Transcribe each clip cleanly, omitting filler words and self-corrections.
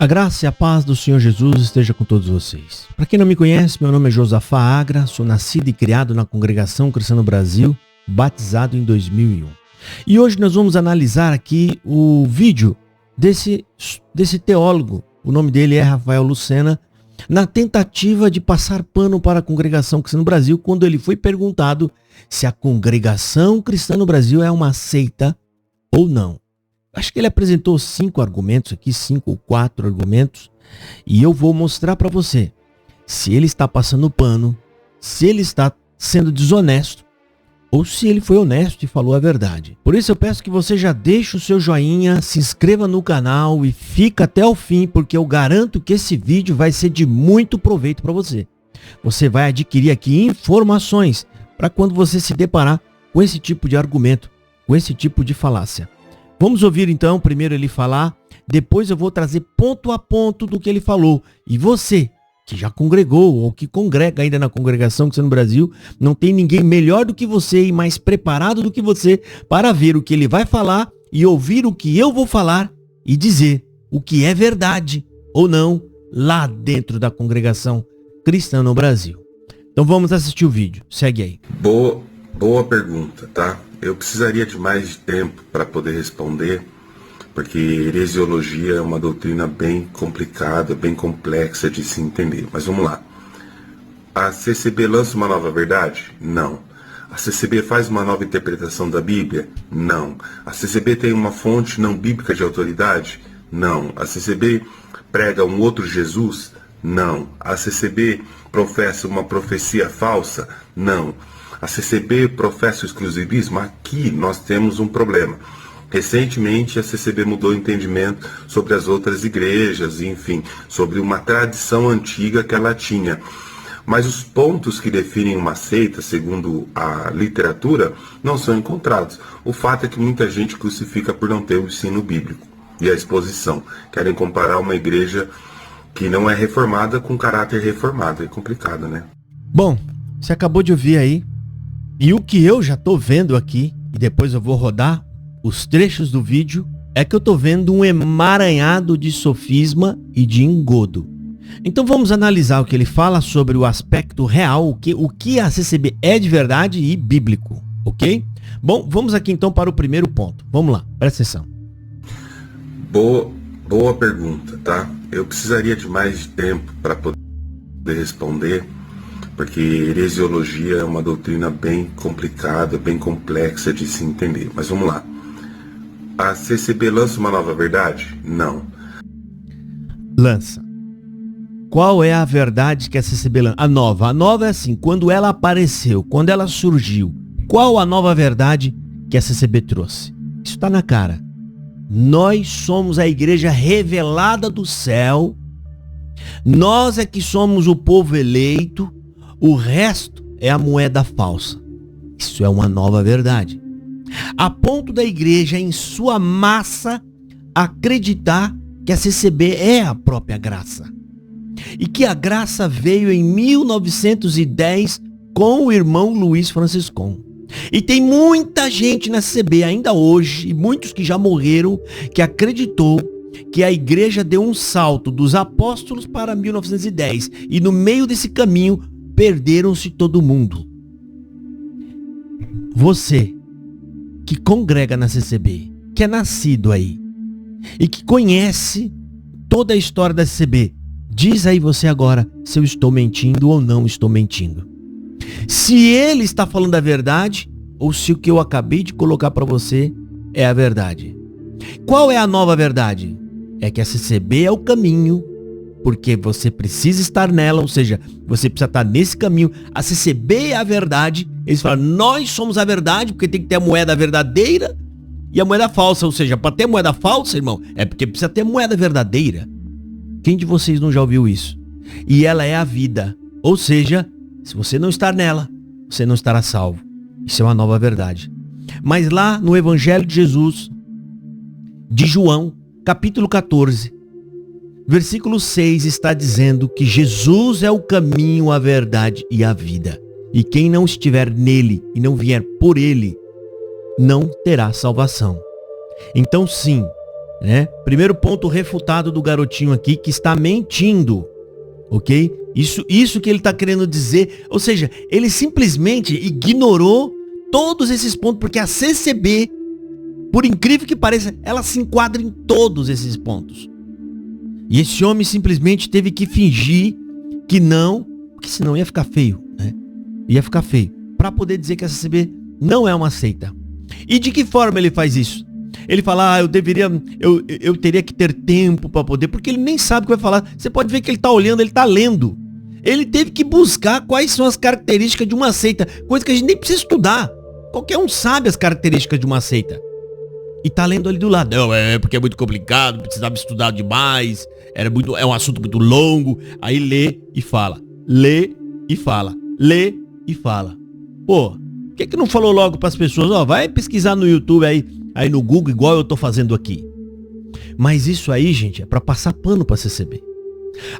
A graça e a paz do Senhor Jesus esteja com todos vocês. Para quem não me conhece, meu nome é Josafá Agra, sou nascido e criado na Congregação Cristã no Brasil, batizado em 2001. E hoje nós vamos analisar aqui o vídeo desse teólogo, o nome dele é Rafael Lucena, na tentativa de passar pano para a Congregação Cristã no Brasil, quando ele foi perguntado se a Congregação Cristã no Brasil é uma seita ou não. Acho que ele apresentou 5 argumentos aqui, 5 ou 4 argumentos, e eu vou mostrar para você se ele está passando pano, se ele está sendo desonesto, ou se ele foi honesto e falou a verdade. Por isso eu peço que você já deixe o seu joinha, se inscreva no canal e fica até o fim, porque eu garanto que esse vídeo vai ser de muito proveito para você. Você vai adquirir aqui informações para quando você se deparar com esse tipo de argumento, com esse tipo de falácia. Vamos ouvir então primeiro ele falar, depois eu vou trazer ponto a ponto do que ele falou. E você, que já congregou ou que congrega ainda na Congregação Cristã no Brasil, não tem ninguém melhor do que você e mais preparado do que você para ver o que ele vai falar e ouvir o que eu vou falar e dizer o que é verdade ou não lá dentro da Congregação Cristã no Brasil. Então vamos assistir o vídeo, segue aí. Boa pergunta, tá? Eu precisaria de mais tempo para poder responder, porque heresiologia é uma doutrina bem complicada, bem complexa de se entender. Mas vamos lá. A CCB lança uma nova verdade? Não. A CCB faz uma nova interpretação da Bíblia? Não. A CCB tem uma fonte não bíblica de autoridade? Não. A CCB prega um outro Jesus? Não. A CCB professa uma profecia falsa? Não. A CCB professa o exclusivismo? Aqui nós temos um problema. Recentemente a CCB mudou o entendimento sobre as outras igrejas, enfim, sobre uma tradição antiga que ela tinha. Mas os pontos que definem uma seita, segundo a literatura, não são encontrados. O fato é que muita gente crucifica por não ter o ensino bíblico e a exposição. Querem comparar uma igreja que não é reformada com caráter reformado. É complicado, né? Bom, você acabou de ouvir aí. E o que eu já tô vendo aqui, e depois eu vou rodar os trechos do vídeo, é que eu tô vendo um emaranhado de sofisma e de engodo. Então vamos analisar o que ele fala sobre o aspecto real, o que a CCB é de verdade e bíblico, ok? Bom, vamos aqui então para o primeiro ponto. Vamos lá, presta atenção. Boa pergunta, tá? Eu precisaria de mais tempo para poder responder, porque heresiologia é uma doutrina bem complicada, bem complexa de se entender. Mas vamos lá. A CCB lança uma nova verdade? Não. Lança. Qual é a verdade que a CCB lança? A nova é assim, quando ela apareceu, quando ela surgiu. Qual a nova verdade que a CCB trouxe? Isso está na cara. Nós somos a igreja revelada do céu. Nós é que somos o povo eleito. O resto é a moeda falsa. Isso é uma nova verdade. A ponto da igreja, em sua massa, acreditar que a CCB é a própria graça. E que a graça veio em 1910 com o irmão Luiz Franciscon. E tem muita gente na CCB ainda hoje, e muitos que já morreram, que acreditou que a igreja deu um salto dos apóstolos para 1910. E no meio desse caminho, perderam-se todo mundo. Você que congrega na CCB, que é nascido aí e que conhece toda a história da CCB, diz aí você agora se eu estou mentindo ou não estou mentindo. Se ele está falando a verdade ou se o que eu acabei de colocar para você é a verdade. Qual é a nova verdade? É que a CCB é o caminho, porque você precisa estar nela, ou seja, você precisa estar nesse caminho. A CCB é a verdade. Eles falam, nós somos a verdade, porque tem que ter a moeda verdadeira e a moeda falsa. Ou seja, para ter moeda falsa, irmão, é porque precisa ter moeda verdadeira. Quem de vocês não já ouviu isso? E ela é a vida. Ou seja, se você não estar nela, você não estará salvo. Isso é uma nova verdade. Mas lá no Evangelho de Jesus, de João, capítulo 14, versículo 6 está dizendo que Jesus é o caminho, a verdade e a vida. E quem não estiver nele e não vier por ele, não terá salvação. Então sim, né? Primeiro ponto refutado do garotinho aqui, que está mentindo, ok? Isso que ele está querendo dizer, ou seja, ele simplesmente ignorou todos esses pontos, porque a CCB, por incrível que pareça, ela se enquadra em todos esses pontos. E esse homem simplesmente teve que fingir que não, porque senão ia ficar feio, né? Ia ficar feio, para poder dizer que a CCB não é uma seita. E de que forma ele faz isso? Ele fala, eu teria que ter tempo para poder, porque ele nem sabe o que vai falar. Você pode ver que ele tá olhando, ele tá lendo. Ele teve que buscar quais são as características de uma seita, coisa que a gente nem precisa estudar. Qualquer um sabe as características de uma seita. E tá lendo ali do lado. Não, porque é muito complicado, precisava estudar demais, é um assunto muito longo. Aí lê e fala. Lê e fala. Lê e fala. Pô, por que não falou logo pras pessoas? Ó, vai pesquisar no YouTube aí no Google, igual eu tô fazendo aqui. Mas isso aí, gente, é pra passar pano pra CCB.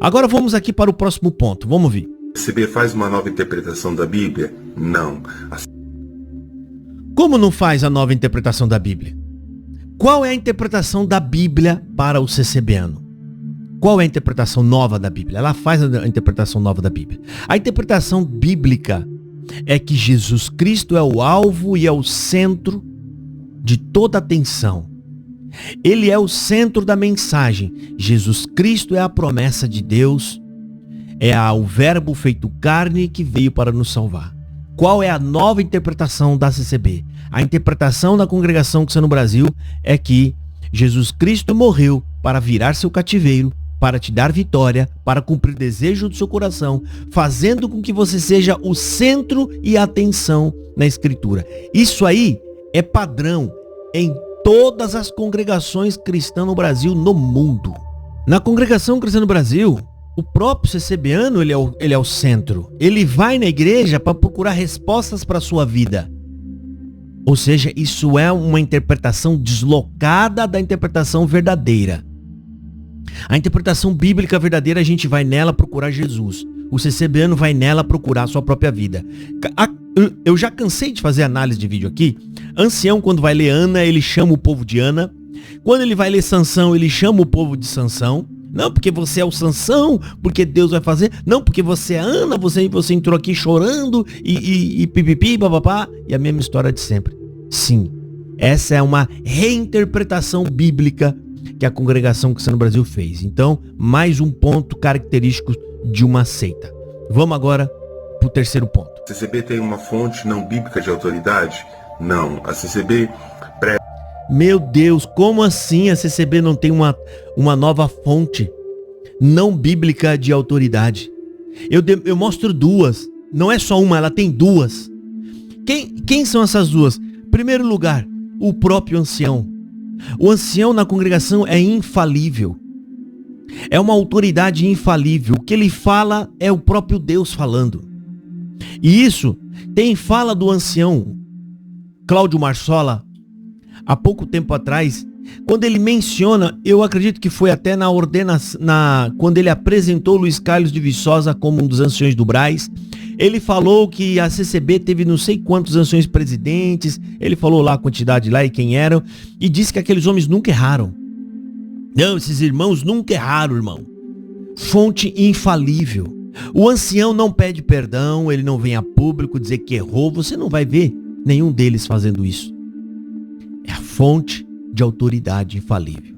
Agora vamos aqui para o próximo ponto. Vamos ver. A CCB faz uma nova interpretação da Bíblia? Não. Como não faz a nova interpretação da Bíblia? Qual é a interpretação da Bíblia para o CCBano? Qual é a interpretação nova da Bíblia? Ela faz a interpretação nova da Bíblia. A interpretação bíblica é que Jesus Cristo é o alvo e é o centro de toda a atenção. Ele é o centro da mensagem. Jesus Cristo é a promessa de Deus, é o verbo feito carne que veio para nos salvar. Qual é a nova interpretação da CCB? A interpretação da Congregação Cristã no Brasil é que Jesus Cristo morreu para virar seu cativeiro, para te dar vitória, para cumprir o desejo do seu coração, fazendo com que você seja o centro e a atenção na Escritura. Isso aí é padrão em todas as congregações cristãs no Brasil, no mundo. Na Congregação Cristã no Brasil, o próprio CCBano, ele é o centro. Ele vai na igreja para procurar respostas para a sua vida. Ou seja, isso é uma interpretação deslocada da interpretação verdadeira. A interpretação bíblica verdadeira, a gente vai nela procurar Jesus. O CCBano vai nela procurar a sua própria vida. Eu já cansei de fazer análise de vídeo aqui. Ancião, quando vai ler Ana, ele chama o povo de Ana. Quando ele vai ler Sansão, ele chama o povo de Sansão. Não porque você é o Sansão, porque Deus vai fazer. Não porque você é Ana, você entrou aqui chorando e pipipi, babapá. E a mesma história de sempre. Sim, essa é uma reinterpretação bíblica que a Congregação Cristã no Brasil fez. Então, mais um ponto característico de uma seita. Vamos agora para o terceiro ponto. A CCB tem uma fonte não bíblica de autoridade? Não. A CCB... Meu Deus, como assim a CCB não tem uma nova fonte não bíblica de autoridade? Eu mostro duas. Não é só uma, ela tem duas. Quem são essas duas? Em primeiro lugar, o próprio ancião. O ancião na congregação é infalível. É uma autoridade infalível. O que ele fala é o próprio Deus falando. E isso tem fala do ancião Cláudio Marsola, há pouco tempo atrás, quando ele menciona, eu acredito que foi até na ordenação, quando ele apresentou Luiz Carlos de Viçosa como um dos anciões do Brás, ele falou que a CCB teve não sei quantos anciões presidentes, ele falou lá a quantidade lá e quem eram, e disse que aqueles homens nunca erraram. Não, esses irmãos nunca erraram, irmão. Fonte infalível. O ancião não pede perdão, ele não vem a público dizer que errou, você não vai ver nenhum deles fazendo isso. É a fonte de autoridade infalível.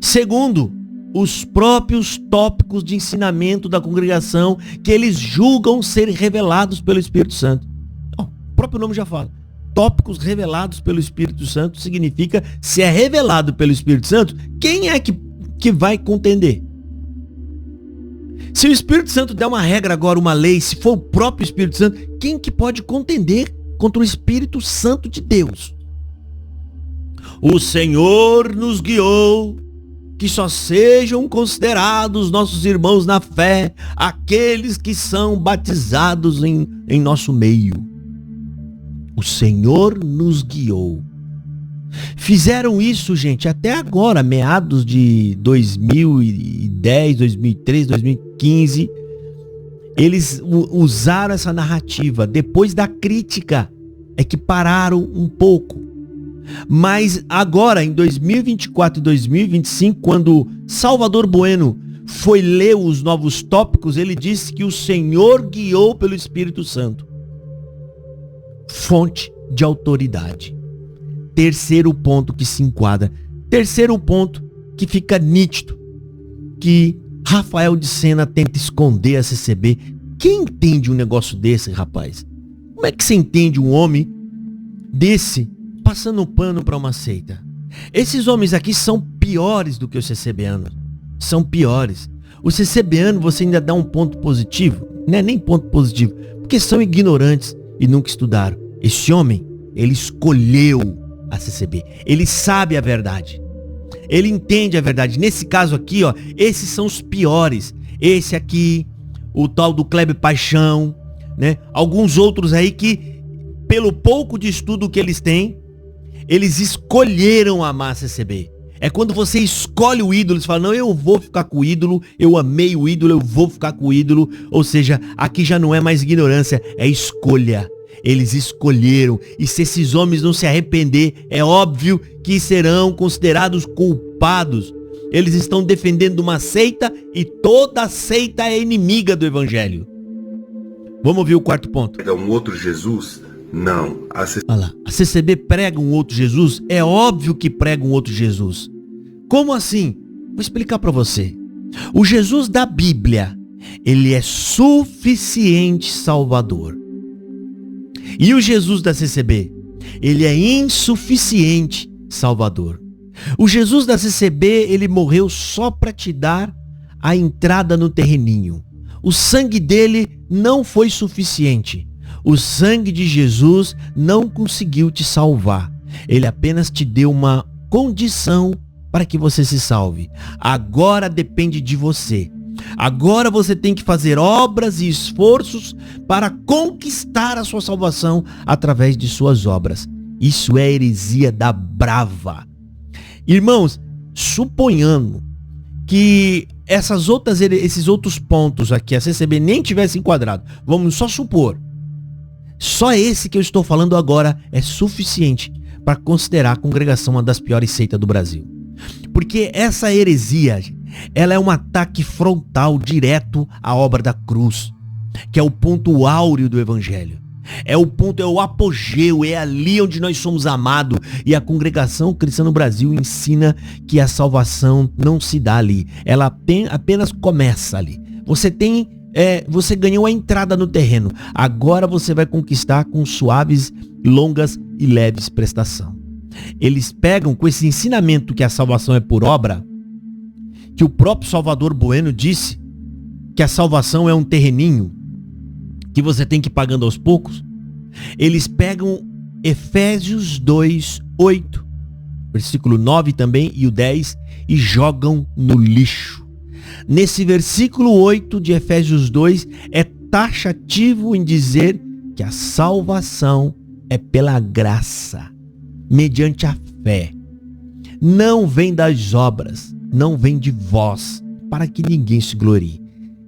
Segundo, os próprios tópicos de ensinamento da congregação que eles julgam ser revelados pelo Espírito Santo. O próprio nome já fala. Tópicos revelados pelo Espírito Santo significa, se é revelado pelo Espírito Santo, quem é que vai contender? Se o Espírito Santo der uma regra agora, uma lei, se for o próprio Espírito Santo, quem que pode contender contra o Espírito Santo de Deus? O Senhor nos guiou, que só sejam considerados nossos irmãos na fé, aqueles que são batizados em nosso meio. O Senhor nos guiou. Fizeram isso, gente, até agora, meados de 2010, 2013, 2015. Eles usaram essa narrativa. Depois da crítica, é que pararam um pouco. Mas agora, em 2024 e 2025, quando Salvador Bueno foi ler os novos tópicos, ele disse que o Senhor guiou pelo Espírito Santo. Fonte de autoridade. Terceiro ponto que se enquadra. Terceiro ponto que fica nítido, que Rafael de Sena tenta esconder a CCB. Quem entende um negócio desse, rapaz? Como é que você entende um homem desse passando pano para uma seita? Esses homens aqui são piores do que os CCBanos. São piores. O CCBano você ainda dá um ponto positivo, não é nem ponto positivo, porque são ignorantes e nunca estudaram. Esse homem, ele escolheu a CCB. Ele sabe a verdade. Ele entende a verdade. Nesse caso aqui, ó, esses são os piores. Esse aqui, o tal do Kleber Paixão, né? Alguns outros aí que, pelo pouco de estudo que eles têm, eles escolheram amar a CCB. É quando você escolhe o ídolo, você fala, não, eu vou ficar com o ídolo, eu amei o ídolo, eu vou ficar com o ídolo. Ou seja, aqui já não é mais ignorância, é escolha. Eles escolheram, e se esses homens não se arrepender, é óbvio que serão considerados culpados. Eles estão defendendo uma seita e toda seita é inimiga do evangelho. Vamos ouvir o quarto ponto. É um outro Jesus? Não. Olha lá, a CCB prega um outro Jesus? É óbvio que prega um outro Jesus. Como assim? Vou explicar para você. O Jesus da Bíblia, ele é suficiente Salvador. E o Jesus da CCB, ele é insuficiente Salvador. O Jesus da CCB, ele morreu só para te dar a entrada no terreninho. O sangue dele não foi suficiente. O sangue de Jesus não conseguiu te salvar. Ele apenas te deu uma condição para que você se salve. Agora depende de você. Agora você tem que fazer obras e esforços para conquistar a sua salvação através de suas obras. Isso é heresia da brava. Irmãos, suponhando que esses outros pontos aqui, a CCB nem tivesse enquadrado, vamos só supor, só esse que eu estou falando agora é suficiente para considerar a congregação uma das piores seitas do Brasil. Porque essa heresia, ela é um ataque frontal direto à obra da cruz, que é o ponto áureo do evangelho. É o ponto, é o apogeu, é ali onde nós somos amados. E a congregação cristã no Brasil ensina que a salvação não se dá ali. Ela apenas começa ali. Você ganhou a entrada no terreno. Agora você vai conquistar com suaves, longas e leves prestação. Eles pegam com esse ensinamento que a salvação é por obra, que o próprio Salvador Bueno disse que a salvação é um terreninho que você tem que ir pagando aos poucos. Eles pegam Efésios 2:8, versículo 9 também e o 10 e jogam no lixo. Nesse versículo 8 de Efésios 2 é taxativo em dizer que a salvação é pela graça, mediante a fé. Não vem das obras, não vem de vós, para que ninguém se glorie.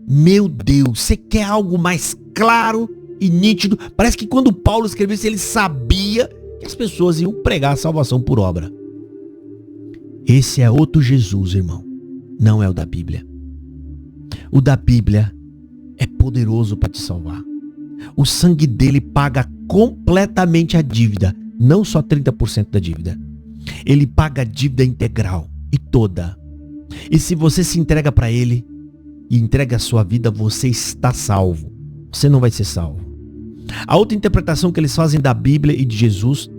Meu Deus, você quer algo mais claro e nítido? Parece que quando Paulo escreveu isso, ele sabia que as pessoas iam pregar a salvação por obra. Esse é outro Jesus, irmão. Não é o da Bíblia. O da Bíblia é poderoso para te salvar. O sangue dele paga completamente a dívida, não só 30% da dívida. Ele paga a dívida integral e toda. E se você se entrega para ele e entrega a sua vida, você está salvo. Você não vai ser salvo. A outra interpretação que eles fazem da Bíblia e de Jesus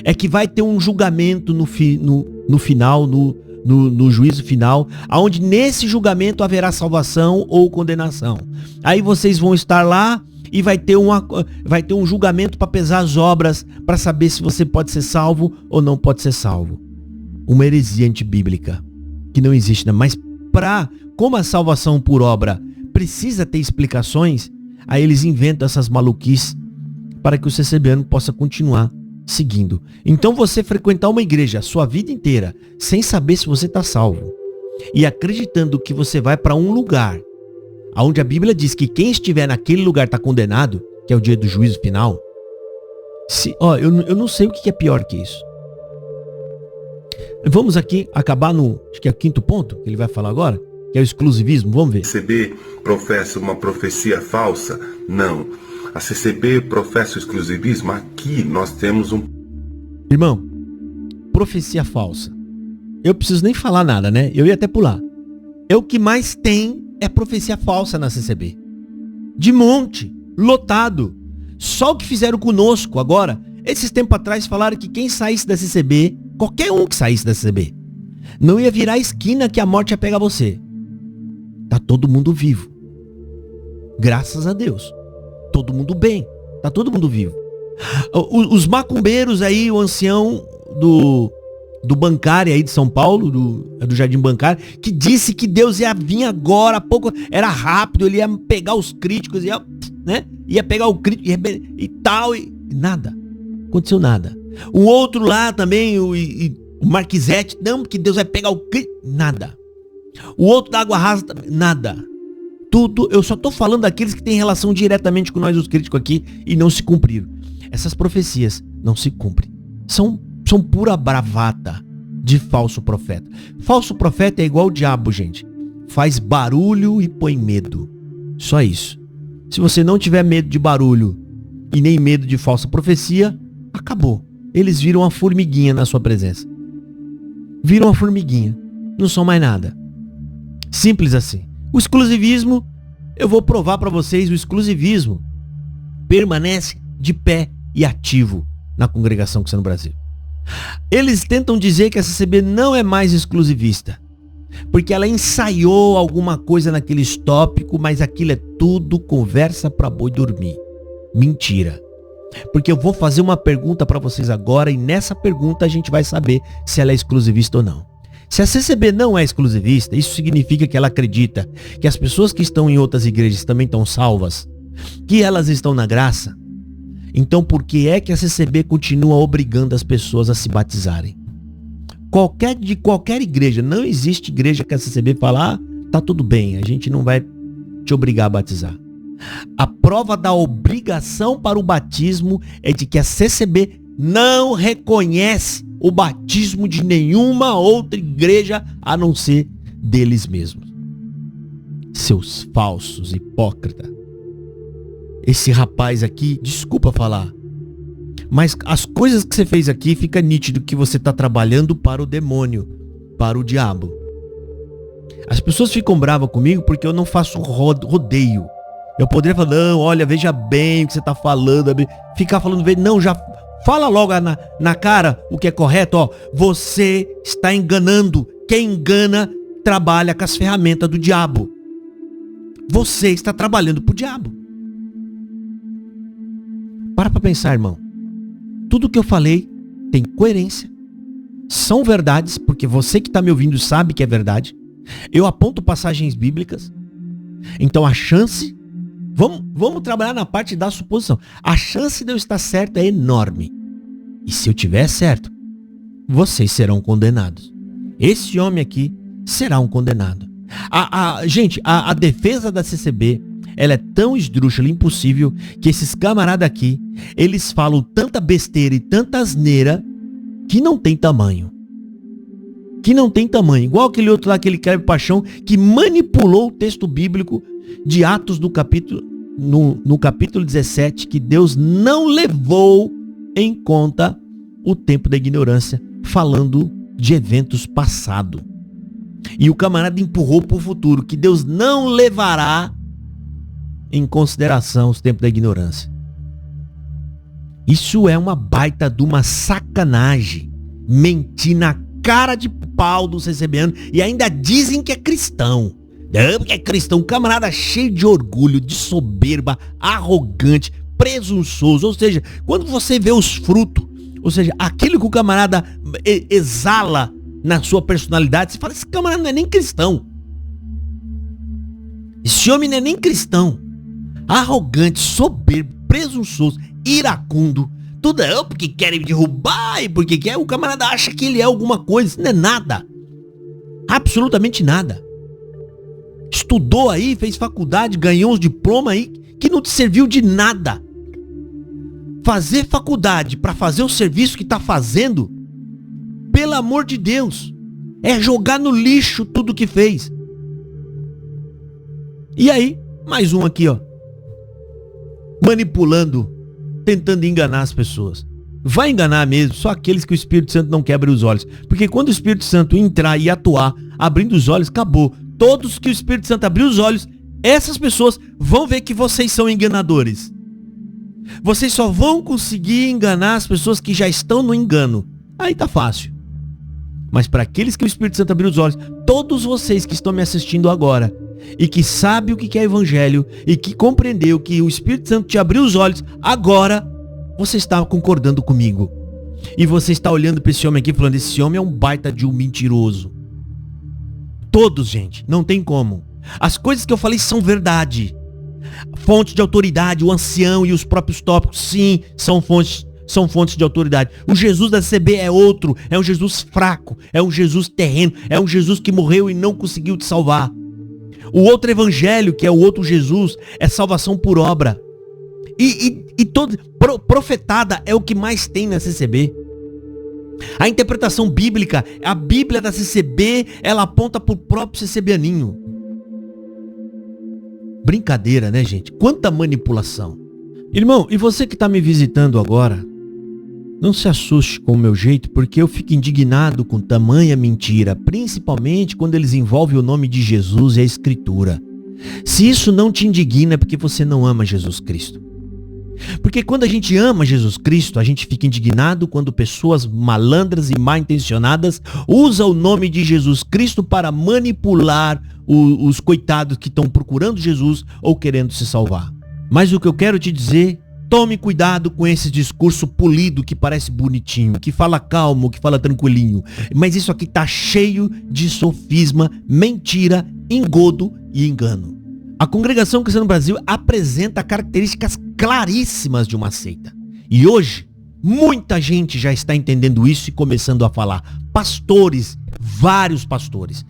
é que vai ter um julgamento no final, no juízo final, onde nesse julgamento haverá salvação ou condenação. Aí vocês vão estar lá e vai ter um julgamento para pesar as obras, para saber se você pode ser salvo ou não pode ser salvo. Uma heresia antibíblica que não existe, né? Mas como a salvação por obra precisa ter explicações, aí eles inventam essas maluquices para que o CCBano possa continuar seguindo. Então você frequentar uma igreja a sua vida inteira sem saber se você está salvo e acreditando que você vai para um lugar onde a Bíblia diz que quem estiver naquele lugar está condenado, que é o dia do juízo final. Eu não sei o que é pior que isso. Vamos aqui acabar acho que é o quinto ponto que ele vai falar agora, que é o exclusivismo. Vamos ver. CCB professa uma profecia falsa? Não. A CCB professa o exclusivismo? Aqui nós temos um... Irmão, profecia falsa. Eu preciso nem falar nada, né? Eu ia até pular. O que mais tem é profecia falsa na CCB. De monte, lotado. Só o que fizeram conosco agora. Esses tempos atrás falaram que quem saísse da CCB, qualquer um que saísse da CCB, não ia virar a esquina que a morte ia pegar você. Tá todo mundo vivo. Graças a Deus. Todo mundo bem. Tá todo mundo vivo. Os macumbeiros aí, o ancião do bancário aí de São Paulo, do Jardim Bancário, que disse que Deus ia vir agora, há pouco, era rápido, ele ia pegar os críticos, ia pegar o crítico e tal, e nada. Aconteceu nada. O outro lá também, o Marquisete, não, porque Deus vai pegar o crítico, nada. O outro da Água Rasa, nada. Tudo, eu só tô falando daqueles que têm relação diretamente com nós, os críticos aqui, e não se cumpriram. Essas profecias não se cumprem. São pura bravata de falso profeta. Falso profeta é igual o diabo, gente. Faz barulho e põe medo. Só isso. Se você não tiver medo de barulho e nem medo de falsa profecia, acabou. Eles viram uma formiguinha na sua presença. Viram uma formiguinha. Não são mais nada. Simples assim. O exclusivismo, eu vou provar para vocês, o exclusivismo permanece de pé e ativo na congregação Cristiana no Brasil. Eles tentam dizer que a CCB não é mais exclusivista, porque ela ensaiou alguma coisa naqueles tópicos, mas aquilo é tudo conversa para boi dormir. Mentira. Porque eu vou fazer uma pergunta para vocês agora, e nessa pergunta a gente vai saber se ela é exclusivista ou não. Se a CCB não é exclusivista, isso significa que ela acredita que as pessoas que estão em outras igrejas também estão salvas, que elas estão na graça. Então por que é que a CCB continua obrigando as pessoas a se batizarem? De qualquer igreja, não existe igreja que a CCB fala, tá tudo bem, a gente não vai te obrigar a batizar. A prova da obrigação para o batismo é de que a CCB não reconhece o batismo de nenhuma outra igreja a não ser deles mesmos. Seus falsos hipócritas. Esse rapaz aqui, desculpa falar, mas as coisas que você fez aqui, fica nítido que você está trabalhando para o demônio, para o diabo. As pessoas ficam bravas comigo porque eu não faço rodeio. Eu poderia falar, não, olha, veja bem o que você está falando. Ficar falando, não, já fala logo na cara o que é correto. Ó, você está enganando. Quem engana trabalha com as ferramentas do diabo. Você está trabalhando para o diabo. Para pensar, irmão. Tudo que eu falei tem coerência. São verdades, porque você que está me ouvindo sabe que é verdade. Eu aponto passagens bíblicas. Então a chance... Vamos trabalhar na parte da suposição. A chance de eu estar certo é enorme. E se eu tiver certo, vocês serão condenados. Esse homem aqui será um condenado. Gente, a defesa da CCB, ela é tão esdrúxula, impossível, que esses camaradas aqui, eles falam tanta besteira e tanta asneira que não tem tamanho. Igual aquele outro lá, aquele Cleber Paixão, que manipulou o texto bíblico de Atos no capítulo 17, que Deus não levou em conta o tempo da ignorância, falando de eventos passados. E o camarada empurrou para o futuro, que Deus não levará em consideração os tempos da ignorância. Isso é uma baita de uma sacanagem. Mentir na cara de pau dos CCBanos e ainda dizem que é cristão. Não, porque é cristão, um camarada cheio de orgulho, de soberba, arrogante, presunçoso. Ou seja, quando você vê os frutos, ou seja, aquilo que o camarada exala na sua personalidade, você fala, esse camarada não é nem cristão. Esse homem não é nem cristão. Arrogante, soberbo, presunçoso, iracundo. Tudo é porque querem derrubar e porque quer. O camarada acha que ele é alguma coisa. Isso não é nada. Absolutamente nada. Estudou aí, fez faculdade, ganhou uns diplomas aí que não te serviu de nada. Fazer faculdade para fazer o serviço que tá fazendo, Pelo amor de Deus. É jogar no lixo tudo que fez. E aí, mais um aqui, ó. Manipulando, tentando enganar as pessoas. Vai enganar mesmo só aqueles que o Espírito Santo não quebra os olhos. Porque quando o Espírito Santo entrar e atuar, abrindo os olhos, acabou. Todos que o Espírito Santo abrir os olhos, essas pessoas vão ver que vocês são enganadores. Vocês só vão conseguir enganar as pessoas que já estão no engano. Aí tá fácil. Mas para aqueles que o Espírito Santo abriu os olhos, todos vocês que estão me assistindo agora, e que sabem o que é evangelho, e que compreendeu que o Espírito Santo te abriu os olhos, agora você está concordando comigo. E você está olhando para esse homem aqui falando, esse homem é um baita de um mentiroso. Todos, gente, não tem como. As coisas que eu falei são verdade. Fonte de autoridade, o ancião e os próprios tópicos, sim, são fontes de autoridade. O Jesus da CB é outro, é um Jesus fraco, é um Jesus terreno, é um Jesus que morreu e não conseguiu te salvar. O outro evangelho, que é o outro Jesus, é salvação por obra. E todo profetada é o que mais tem na CCB. A interpretação bíblica, a Bíblia da CCB, ela aponta pro próprio CCBaninho. Brincadeira, né, gente? Quanta manipulação. Irmão, e você que está me visitando agora, não se assuste com o meu jeito, porque eu fico indignado com tamanha mentira, principalmente quando eles envolvem o nome de Jesus e a Escritura. Se isso não te indigna, é porque você não ama Jesus Cristo. Porque quando a gente ama Jesus Cristo, a gente fica indignado quando pessoas malandras e mal intencionadas usam o nome de Jesus Cristo para manipular os coitados que estão procurando Jesus ou querendo se salvar. Mas o que eu quero te dizer, tome cuidado com esse discurso polido que parece bonitinho, que fala calmo, que fala tranquilinho. Mas isso aqui tá cheio de sofisma, mentira, engodo e engano. A Congregação Cristã no Brasil apresenta características claríssimas de uma seita. E hoje, muita gente já está entendendo isso e começando a falar. Pastores, vários pastores,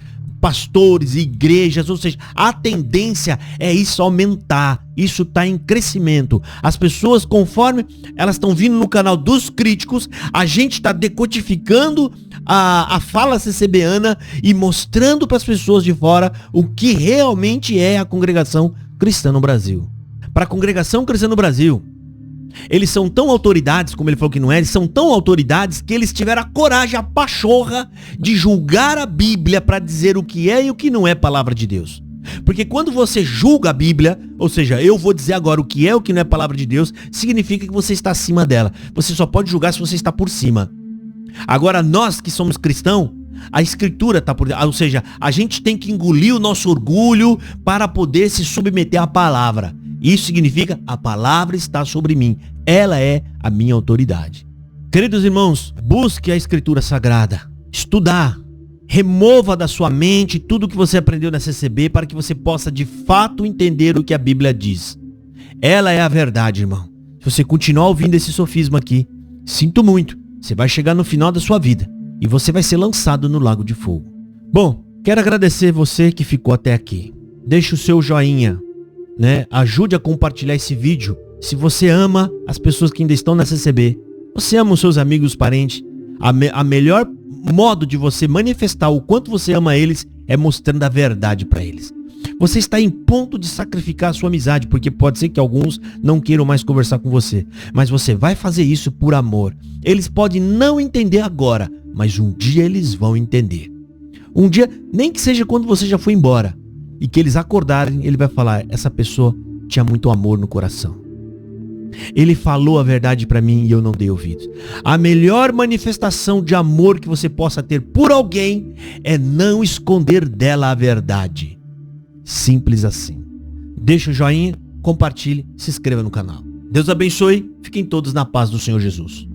igrejas, ou seja, a tendência é isso aumentar, isso está em crescimento. As pessoas, conforme elas estão vindo no canal dos críticos, a gente está decodificando a fala CCBana e mostrando para as pessoas de fora o que realmente é a Congregação Cristã no Brasil. Para a Congregação Cristã no Brasil, eles são tão autoridades, como ele falou que não é, eles são tão autoridades que eles tiveram a coragem, a pachorra de julgar a Bíblia para dizer o que é e o que não é palavra de Deus. Porque quando você julga a Bíblia, ou seja, eu vou dizer agora o que é e o que não é palavra de Deus, significa que você está acima dela. Você só pode julgar se você está por cima. Agora nós que somos cristãos, a Escritura está por dentro, ou seja, a gente tem que engolir o nosso orgulho para poder se submeter à palavra. Isso significa, a palavra está sobre mim. Ela é a minha autoridade. Queridos irmãos, busque a Escritura Sagrada. Estudar. Remova da sua mente tudo que você aprendeu na CCB para que você possa de fato entender o que a Bíblia diz. Ela é a verdade, irmão. Se você continuar ouvindo esse sofisma aqui, sinto muito. Você vai chegar no final da sua vida e você vai ser lançado no lago de fogo. Bom, quero agradecer você que ficou até aqui. Deixe o seu joinha. Ajude a compartilhar esse vídeo. Se você ama as pessoas que ainda estão na CCB, você ama os seus amigos, os parentes, a melhor modo de você manifestar o quanto você ama eles é mostrando a verdade para eles. Você está em ponto de sacrificar a sua amizade, porque pode ser que alguns não queiram mais conversar com você, mas você vai fazer isso por amor. Eles podem não entender agora, mas um dia eles vão entender. Um dia, nem que seja quando você já foi embora, e que eles acordarem, ele vai falar, essa pessoa tinha muito amor no coração. Ele falou a verdade para mim e eu não dei ouvidos. A melhor manifestação de amor que você possa ter por alguém é não esconder dela a verdade. Simples assim. Deixa o joinha, compartilhe, se inscreva no canal. Deus abençoe, fiquem todos na paz do Senhor Jesus.